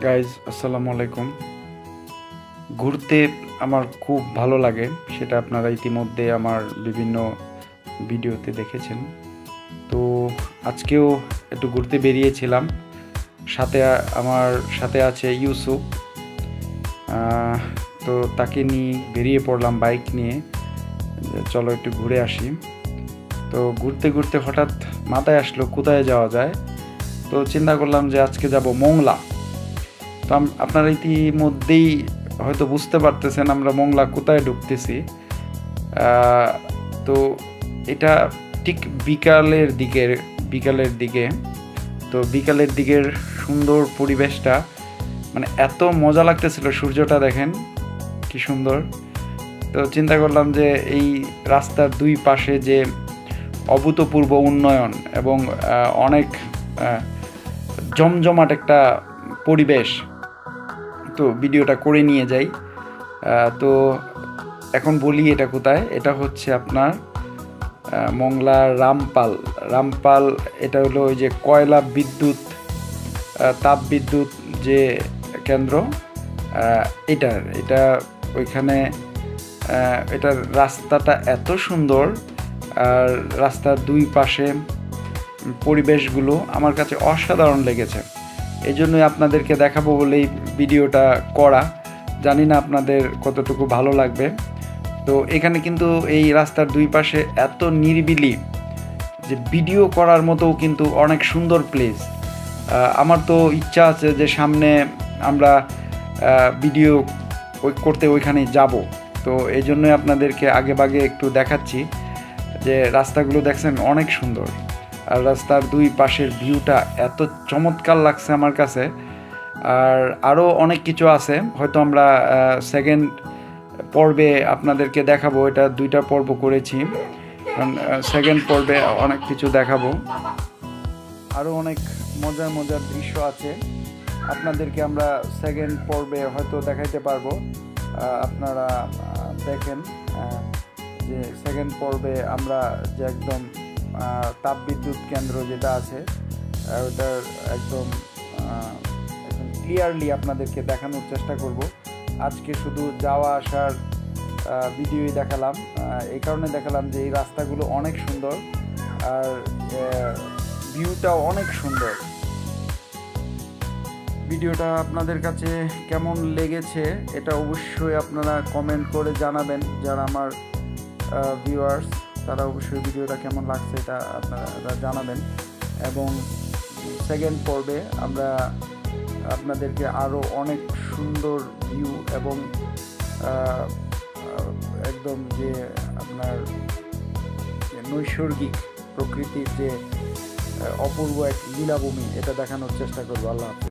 Guys আসসালামু আলাইকুম। ঘুরতে আমার খুব ভালো লাগে, সেটা আপনারা ইতিমধ্যে আমার বিভিন্ন ভিডিওতে দেখেছেন। তো আজকেও একটু ঘুরতে বেরিয়েছিলাম, সাথে আমার সাথে আছে ইউসুফ। তো তাকে নিয়ে বেরিয়ে পড়লাম বাইক নিয়ে, চলো একটু ঘুরে আসি। তো ঘুরতে ঘুরতে হঠাৎ মাথায় আসলো কোথায় যাওয়া যায়। তো চিন্তা করলাম যে আজকে যাব মোংলা। তো আপনারা ইতিমধ্যেই হয়তো বুঝতে পারতেছেন আমরা মোংলা কোথায় ঢুকতেছি। তো এটা ঠিক বিকালের দিকে। তো বিকালের দিকের সুন্দর পরিবেশটা, মানে এত মজা লাগতেছিল, সূর্যটা দেখেন কি সুন্দর। তো চিন্তা করলাম যে এই রাস্তার দুই পাশে যে অভূতপূর্ব উন্নয়ন এবং অনেক জমজমাট একটা পরিবেশ, তো ভিডিওটা করে নিয়ে যাই। তো এখন বলি এটা কোথায়। এটা হচ্ছে আপনার মোংলা রামপাল। এটা হলো ওই যে কয়লা বিদ্যুৎ তাপ বিদ্যুৎ যে কেন্দ্র, এটা ওইখানে। এটার রাস্তাটা এত সুন্দর, আর রাস্তার দুই পাশে পরিবেশগুলো আমার কাছে অসাধারণ লেগেছে। এই জন্যই আপনাদেরকে দেখাবো বলেই ভিডিওটা করা। জানি না আপনাদের কতটুকু ভালো লাগবে। তো এখানে কিন্তু এই রাস্তার দুই পাশে এত নিরিবিলি যে ভিডিও করার মতো কিন্তু অনেক সুন্দর প্লেস। আমার তো ইচ্ছা আছে যে সামনে আমরা ভিডিও করতে ওইখানে যাব। তো এই জন্যই আপনাদেরকে আগে ভাগে একটু দেখাচ্ছি যে রাস্তাগুলো দেখছেন অনেক সুন্দর, আর রাস্তার দুই পাশের ভিউটা এত চমৎকার লাগছে আমার কাছে। আর আরও অনেক কিছু আছে, হয়তো আমরা সেকেন্ড পর্বে আপনাদেরকে দেখাবো। এটা 2টা পর্ব করেছি, কারণ সেকেন্ড পর্বে অনেক কিছু দেখাবো। আরও অনেক মজার দৃশ্য আছে, আপনাদেরকে আমরা সেকেন্ড পর্বে হয়তো দেখাইতে পারবো। আপনারা দেখেন যে সেকেন্ড পর্বে আমরা যে একদম তাপবিদ্যুৎ কেন্দ্র যেটা আছে ওটার একদম ক্লিয়ারলি আপনাদেরকে দেখানোর চেষ্টা করব। আজকে শুধু যাওয়া আসার ভিডিওই দেখালাম, এই কারণে দেখালাম যে এই রাস্তাগুলো অনেক সুন্দর আর ভিউটাও অনেক সুন্দর। ভিডিওটা আপনাদের কাছে কেমন লেগেছে এটা অবশ্যই আপনারা কমেন্ট করে জানাবেন। যারা আমার ভিউয়ার্স, তারা অবশ্যই ভিডিওটা কেমন লাগছে এটা আপনারা জানাবেন। এবং সেকেন্ড পর্বে আমরা আপনাদেরকে আরও অনেক সুন্দর ভিউ এবং একদম যে আপনার নৈসর্গিক প্রকৃতির যে অপূর্ব এক লীলাভূমি, এটা দেখানোর চেষ্টা করবো। আল্লাহ হাফেজ।